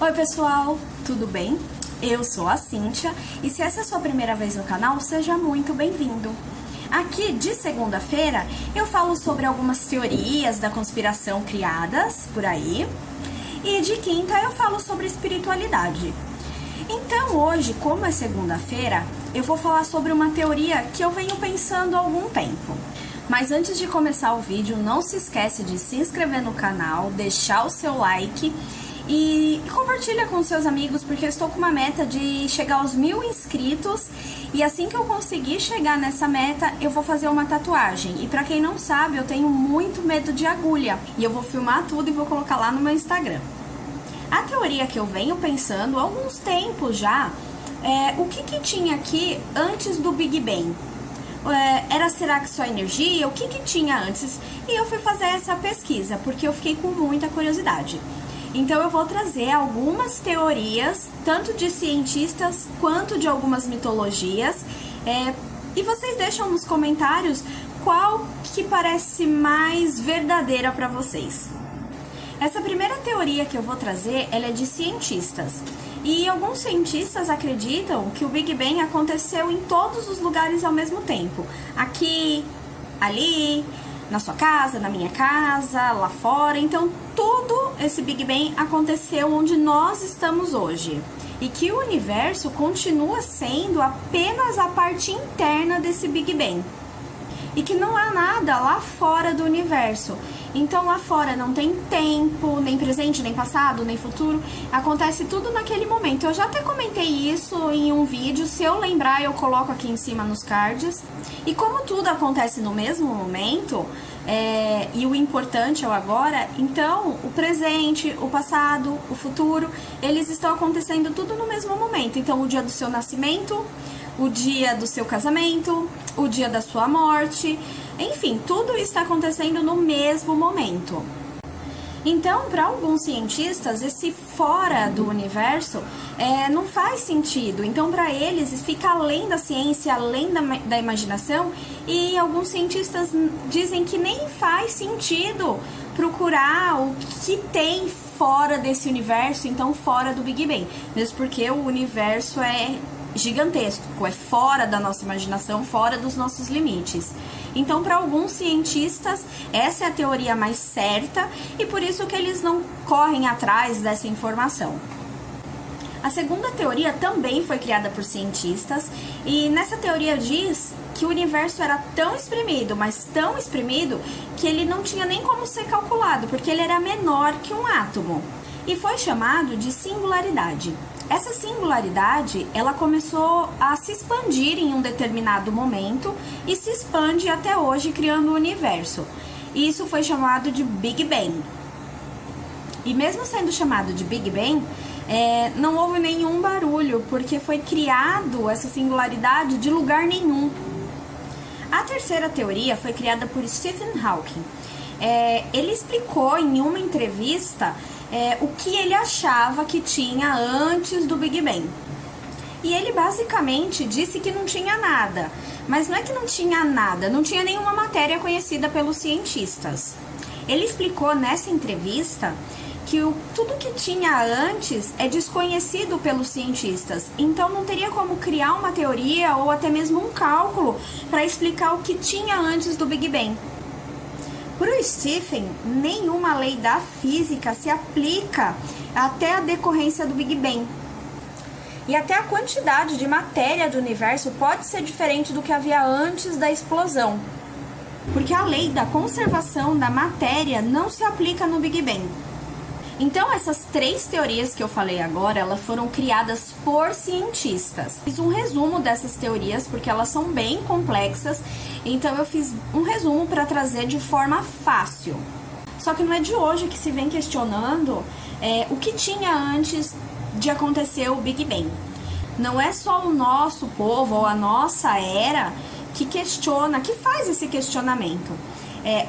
Oi pessoal, tudo bem? Eu sou a Cíntia e se essa é a sua primeira vez no canal, seja muito bem-vindo. Aqui de segunda-feira eu falo sobre algumas teorias da conspiração criadas por aí e de quinta eu falo sobre espiritualidade. Então hoje, como é segunda-feira, eu vou falar sobre uma teoria que eu venho pensando há algum tempo. Mas antes de começar o vídeo, não se esquece de se inscrever no canal, deixar o seu like e compartilha com seus amigos, porque eu estou com uma meta de chegar aos 1000 inscritos e assim que eu conseguir chegar nessa meta, eu vou fazer uma tatuagem. E pra quem não sabe, eu tenho muito medo de agulha e eu vou filmar tudo e vou colocar lá no meu Instagram. A teoria que eu venho pensando há alguns tempos já é o que tinha aqui antes do Big Bang. Será que só energia? O que tinha antes? E eu fui fazer essa pesquisa, porque eu fiquei com muita curiosidade. Então eu vou trazer algumas teorias, tanto de cientistas quanto de algumas mitologias. E vocês deixam nos comentários qual que parece mais verdadeira para vocês. Essa primeira teoria que eu vou trazer, ela é de cientistas. E alguns cientistas acreditam que o Big Bang aconteceu em todos os lugares ao mesmo tempo. Aqui, ali, na sua casa, na minha casa, lá fora. Então, tudo esse Big Bang aconteceu onde nós estamos hoje. E que o universo continua sendo apenas a parte interna desse Big Bang. E que não há nada lá fora do universo. Então lá fora não tem tempo, nem presente, nem passado, nem futuro. Acontece tudo naquele momento. Eu já até comentei isso em um vídeo. Se eu lembrar, eu coloco aqui em cima nos cards. E como tudo acontece no mesmo momento, e o importante é o agora, então o presente, o passado, o futuro, eles estão acontecendo tudo no mesmo momento. Então o dia do seu nascimento, o dia do seu casamento, o dia da sua morte, enfim, tudo está acontecendo no mesmo momento. Então, para alguns cientistas, esse fora do universo não faz sentido. Então, para eles, fica além da ciência, além da imaginação. E alguns cientistas dizem que nem faz sentido procurar o que tem fora desse universo, então fora do Big Bang. Mesmo porque o universo é gigantesco, é fora da nossa imaginação, fora dos nossos limites. Então, para alguns cientistas, essa é a teoria mais certa e por isso que eles não correm atrás dessa informação. A segunda teoria também foi criada por cientistas e nessa teoria diz que o universo era tão espremido, mas tão espremido, que ele não tinha nem como ser calculado, porque ele era menor que um átomo. E foi chamado de singularidade. Essa singularidade, ela começou a se expandir em um determinado momento e se expande até hoje, criando o universo. E isso foi chamado de Big Bang. E mesmo sendo chamado de Big Bang, não houve nenhum barulho, porque foi criado essa singularidade de lugar nenhum. A terceira teoria foi criada por Stephen Hawking. Ele explicou em uma entrevista o que ele achava que tinha antes do Big Bang. E ele basicamente disse que não tinha nada. Mas não é que não tinha nada, não tinha nenhuma matéria conhecida pelos cientistas. Ele explicou nessa entrevista que tudo que tinha antes é desconhecido pelos cientistas. Então não teria como criar uma teoria ou até mesmo um cálculo para explicar o que tinha antes do Big Bang. Para o Stephen, nenhuma lei da física se aplica até a decorrência do Big Bang. E até a quantidade de matéria do universo pode ser diferente do que havia antes da explosão. Porque a lei da conservação da matéria não se aplica no Big Bang. Então, essas três teorias que eu falei agora, elas foram criadas por cientistas. Fiz um resumo dessas teorias, porque elas são bem complexas, então eu fiz um resumo para trazer de forma fácil. Só que não é de hoje que se vem questionando o que tinha antes de acontecer o Big Bang. Não é só o nosso povo ou a nossa era que questiona, que faz esse questionamento.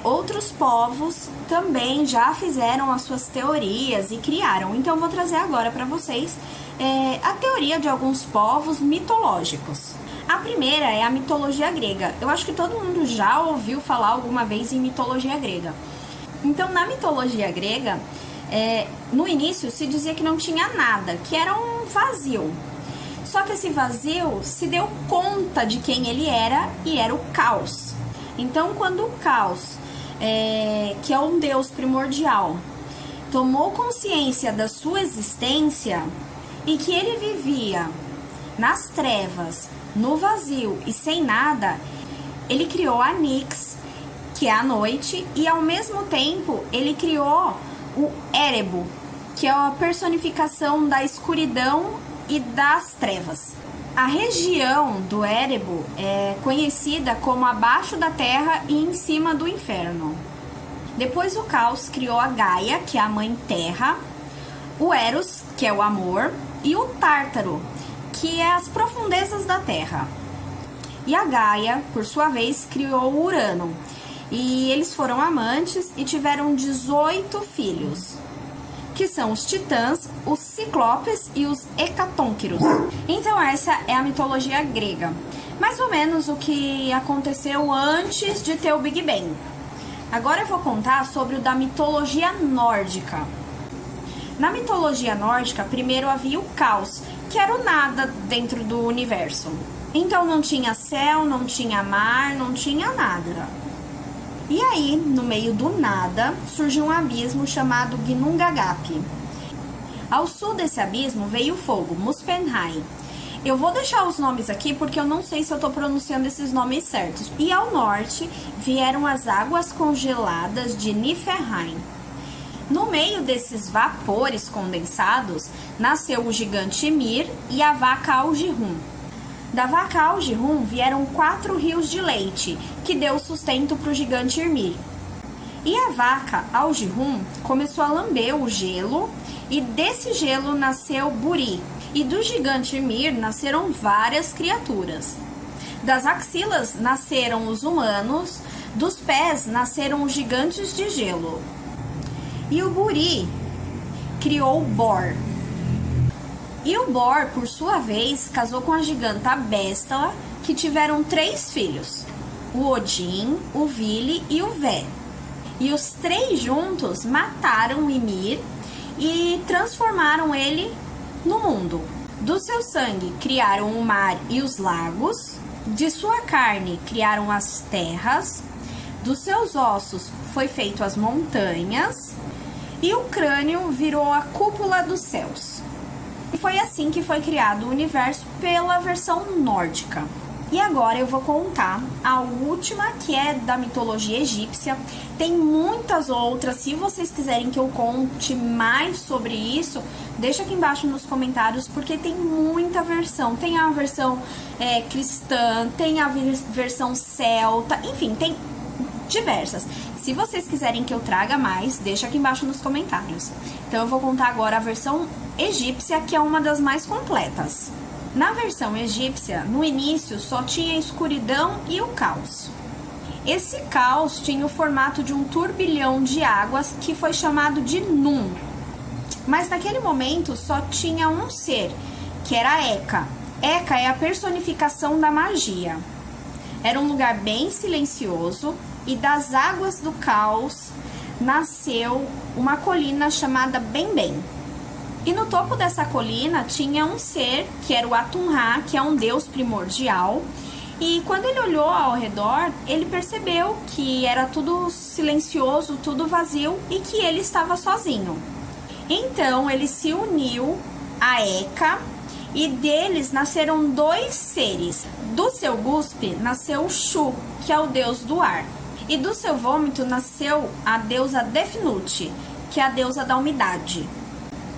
Outros povos também já fizeram as suas teorias e criaram. Então, eu vou trazer agora para vocês a teoria de alguns povos mitológicos. A primeira é a mitologia grega. Eu acho que todo mundo já ouviu falar alguma vez em mitologia grega. Então, na mitologia grega, no início se dizia que não tinha nada, que era um vazio. Só que esse vazio se deu conta de quem ele era e era o caos. Então, quando o caos, que é um Deus primordial, tomou consciência da sua existência e que ele vivia nas trevas, no vazio e sem nada, ele criou a Nix, que é a noite, e ao mesmo tempo ele criou o Erebo, que é a personificação da escuridão e das trevas. A região do Erebo é conhecida como abaixo da terra e em cima do inferno. Depois o caos criou a Gaia, que é a mãe terra, o Eros, que é o amor, e o Tártaro, que é as profundezas da terra. E a Gaia, por sua vez, criou o Urano. E eles foram amantes e tiveram 18 filhos, que são os titãs, os ciclopes e os hecatônquiros. Então essa é a mitologia grega, mais ou menos o que aconteceu antes de ter o Big Bang. Agora eu vou contar sobre o da mitologia nórdica. Na mitologia nórdica, primeiro havia o caos, que era o nada dentro do universo. Então não tinha céu, não tinha mar, não tinha nada. E aí, no meio do nada, surgiu um abismo chamado Ginnungagap. Ao sul desse abismo veio o fogo, Muspelheim. Eu vou deixar os nomes aqui porque eu não sei se eu estou pronunciando esses nomes certos. E ao norte vieram as águas congeladas de Niflheim. No meio desses vapores condensados, nasceu o gigante Ymir e a vaca Algirrum. Da vaca Algirrum vieram 4 rios de leite, que deu sustento para o gigante Ymir. E a vaca Algirrum começou a lamber o gelo, e desse gelo nasceu Buri. E do gigante Ymir nasceram várias criaturas. Das axilas nasceram os humanos, dos pés nasceram os gigantes de gelo. E o Buri criou o Bor. E o Bor, por sua vez, casou com a giganta Bestla, que tiveram 3 filhos, o Odin, o Vili e o Vé. E os 3 juntos mataram o Ymir e transformaram ele no mundo. Do seu sangue criaram o mar e os lagos, de sua carne criaram as terras, dos seus ossos foi feito as montanhas, e o crânio virou a cúpula dos céus. E foi assim que foi criado o universo pela versão nórdica. E agora eu vou contar a última, que é da mitologia egípcia. Tem muitas outras, se vocês quiserem que eu conte mais sobre isso, deixa aqui embaixo nos comentários, porque tem muita versão. Tem a versão cristã, tem a versão celta, enfim, tem diversas. Se vocês quiserem que eu traga mais, deixa aqui embaixo nos comentários. Então eu vou contar agora a versão egípcia, que é uma das mais completas. Na versão egípcia, no início só tinha a escuridão e o caos. Esse caos tinha o formato de um turbilhão de águas que foi chamado de Num. Mas naquele momento só tinha um ser, que era Heka. Heka é a personificação da magia. Era um lugar bem silencioso, e das águas do caos nasceu uma colina chamada Bem-Bem. E no topo dessa colina tinha um ser, que era o Atum-Ra, que é um deus primordial. E quando ele olhou ao redor, ele percebeu que era tudo silencioso, tudo vazio, e que ele estava sozinho. Então ele se uniu a Heka, e deles nasceram 2 seres. Do seu guspe nasceu Shu, que é o deus do ar. E do seu vômito nasceu a deusa Defnut, que é a deusa da umidade.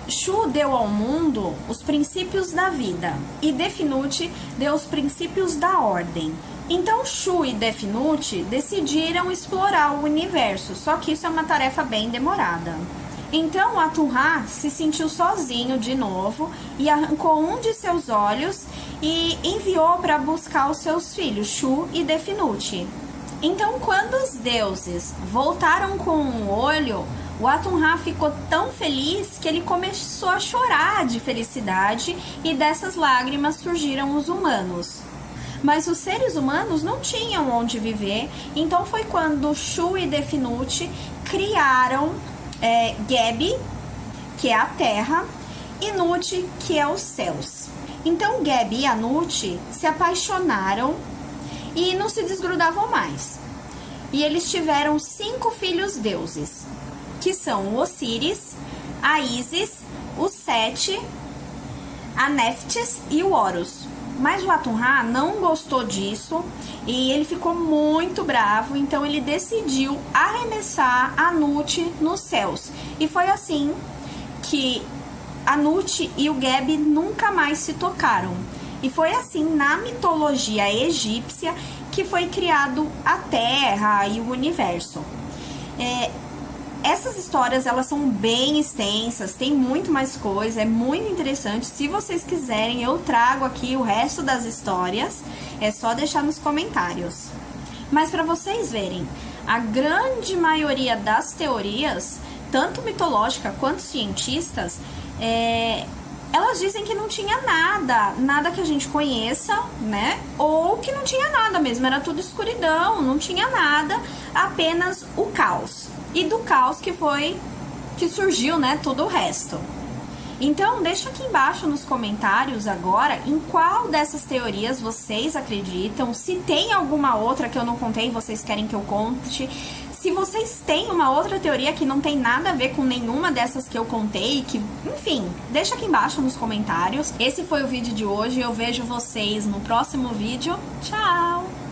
Shu deu ao mundo os princípios da vida, e Defnut deu os princípios da ordem. Então Shu e Defnut decidiram explorar o universo, só que isso é uma tarefa bem demorada. Então Atum-Ra se sentiu sozinho de novo e arrancou um de seus olhos e enviou para buscar os seus filhos, Shu e Defnut. Então, quando os deuses voltaram com um olho, o Atum-Ra ficou tão feliz que ele começou a chorar de felicidade, e dessas lágrimas surgiram os humanos. Mas os seres humanos não tinham onde viver, então foi quando Shu e Defnut criaram Gebi, que é a terra, e Nut, que é os céus. Então Geb e Anut se apaixonaram e não se desgrudavam mais. E eles tiveram 5 filhos deuses, que são o Osíris, a Ísis, o Sete, a Néftis e o Horus. Mas o Atum-Ra não gostou disso e ele ficou muito bravo, então ele decidiu arremessar Anut nos céus. E foi assim que Anut e o Geb nunca mais se tocaram. E foi assim na mitologia egípcia que foi criado a Terra e o universo. Essas histórias, elas são bem extensas, tem muito mais coisa, é muito interessante. Se vocês quiserem, eu trago aqui o resto das histórias, é só deixar nos comentários. Mas para vocês verem, a grande maioria das teorias, tanto mitológica quanto cientistas, elas dizem que não tinha nada que a gente conheça, né? Ou que não tinha nada mesmo, era tudo escuridão, não tinha nada, apenas o caos. E do caos que surgiu, né, todo o resto. Então, deixa aqui embaixo nos comentários agora em qual dessas teorias vocês acreditam, se tem alguma outra que eu não contei e vocês querem que eu conte, se vocês têm uma outra teoria que não tem nada a ver com nenhuma dessas que eu contei, enfim, deixa aqui embaixo nos comentários. Esse foi o vídeo de hoje, eu vejo vocês no próximo vídeo. Tchau!